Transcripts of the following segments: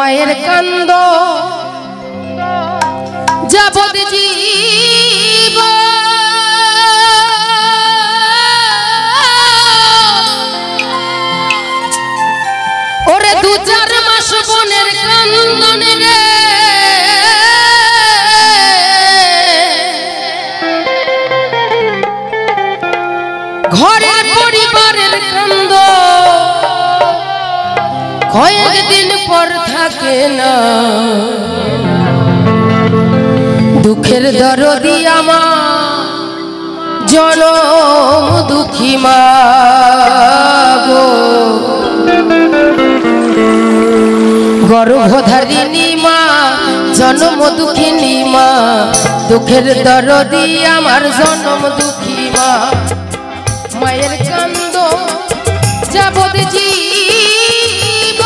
মায়ের কান্দ যাবত জীব ওরে 2-4 মাস বোনের কান্দনে রে ঘরের পরিবারের কান্দ কয়েকদিন পর থাকে না দুঃখের দরদি আমার জনম দুঃখী মা গো গর্ভধারিণী মা জনম দুঃখিনী মা দুঃখের দরদি আমার জনম দুঃখী মা মায়ের কান্দ যাবত জীব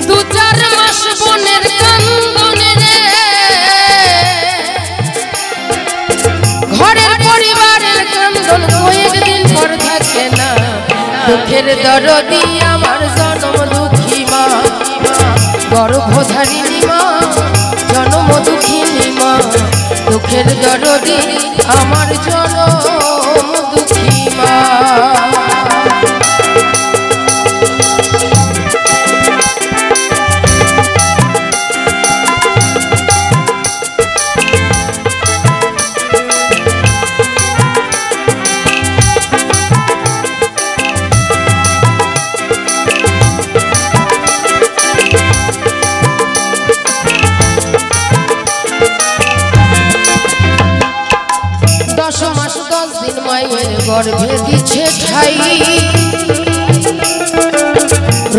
2-4 মাস বোনের কান্দনে রে ঘরের পরিবারের কান্দন কয়েকদিন পর থাকে না দুঃখের দরদি আমার জনম দুঃখী মা গর্ভধারিণী মা জনম দুঃখিনী মা দুঃখের দরদি আমার জনম দুঃখী মা মায়ের গর্ভে দিছে ঠাই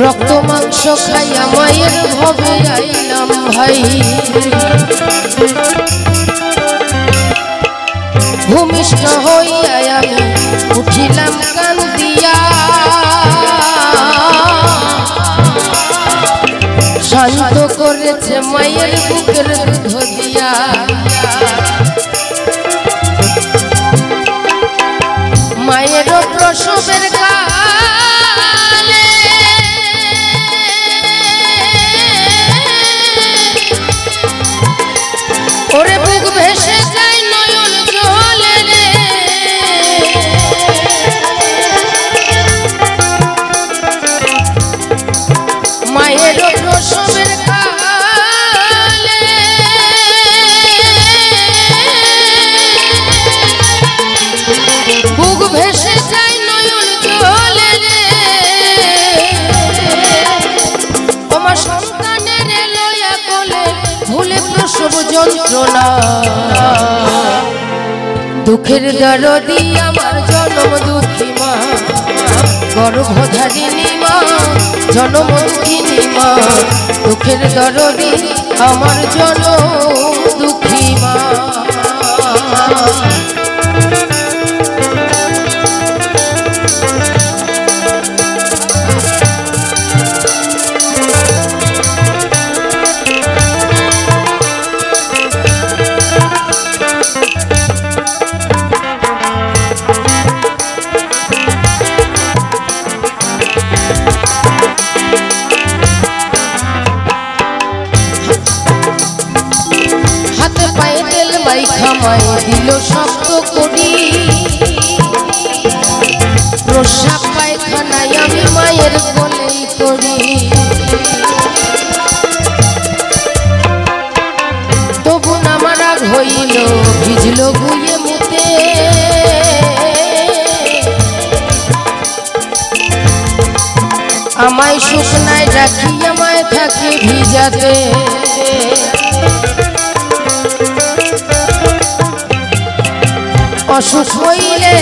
রক্ত মাংস খাইয়া মায়ের ভবে আইলাম ভাই ভূমিষ্ঠ হইয়া আমি উঠিলাম কান্দিয়া শান্ত করেছে মায়ের বুকের দুধ দিয়া মায়ের প্রসবের কালে ওরে বুক ভেসে যায় নয়ন জলে রে মায়ের প্রসবের কালে বুক ভেসে যায় নয়ন জলে রে আমার সন্তানের লয়া কোলে ভুলে প্রসব যন্ত্রণা দুঃখের দরদি আমার জনম দুঃখী মা গর্ভধারিণী মা জনম দুঃখিনী মা দুঃখের দরদি আমার জনম দুঃখী মা খামাই দিল শক্ত করি প্রসাব পায়খানায় আমি মায়ের কোলেই করি তবু আমার রাগ হইল ভিজল গুয়ে মুতে আমায় শুকনায় রাখি আমায় থাকে ভিজাতে অসুখ হইলে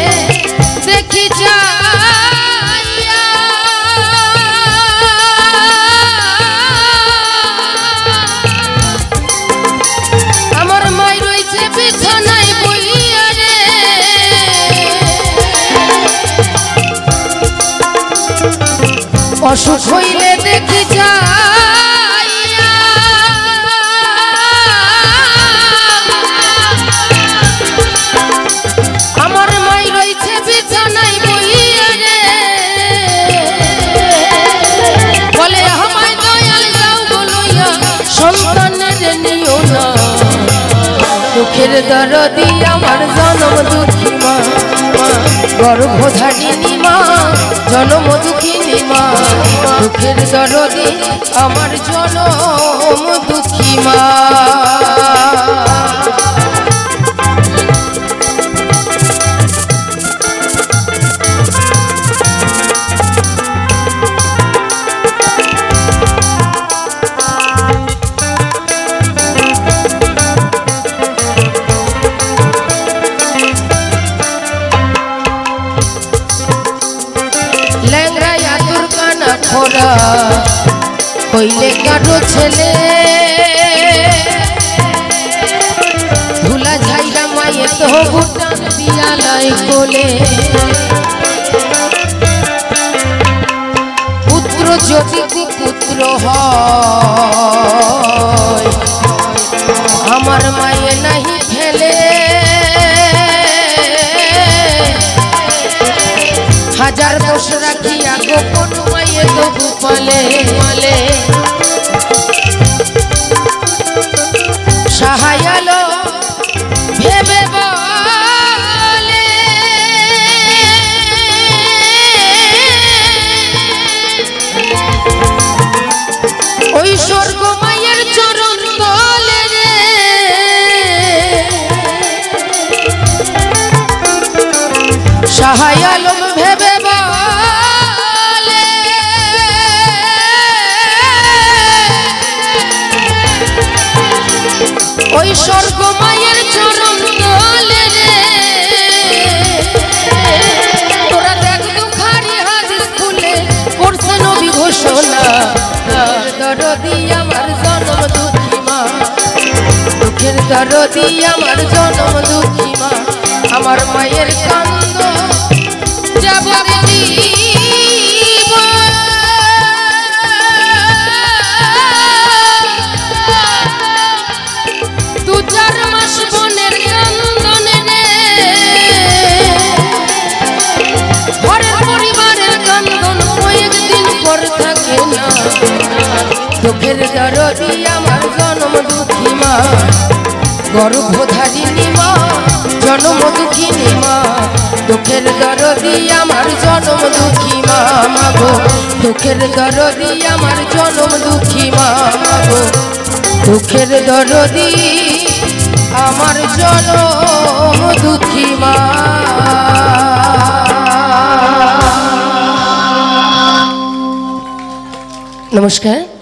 দেখি যাইয়া আমার মাই রয়েছে বিছানায় বইয়া রে অসুখ হইলে দেখি যাইয়া আমার মাই রয়েছে বিছানায় বইয়া রে সন্তানের নিও না দুঃখের দরদি আমার জনম দুঃখী মা গর্ভধারিণী মা জনম দুঃখিনী মা দুঃখের দরদি আমার জনম দুঃখী মা হইলে কারো ছেলে ভুলা যাইরা মায়ে তো ভুটান দিয়ালাই কোলে পুত্র যদি কুপুত্র হয় আমার মায়ে নাহি ফেলে হাজার দোষ রাখিয়া গোপন মায়ে তো গোপালে সাহায়ালো ভেবে বলে ওই স্বর্গ মায়ের চরণ তলে রে সাহায়ালো ভেবে ওই স্বর্গ মায়ের চরণ তলে রে তোরা দেখ দুখারি হাদিস খুলে পড়ছে নবী ঘোষণা দরদি আমার জনম দুঃখী মা দুঃখের দরদি আমার জনম দুঃখী মা আমার মায়ের কান্দ যাব দুঃখের দরদি আমার জনম দুঃখী মা গর্ভধারিণী মা জনম দুঃখিনী মা দুঃখের দরদি আমার জনম দুঃখী মা মাগো দুঃখের দরদি আমার জনম দুঃখী মা মাগো দুঃখের দরদি আমার জনম দুঃখী মা। নমস্কার।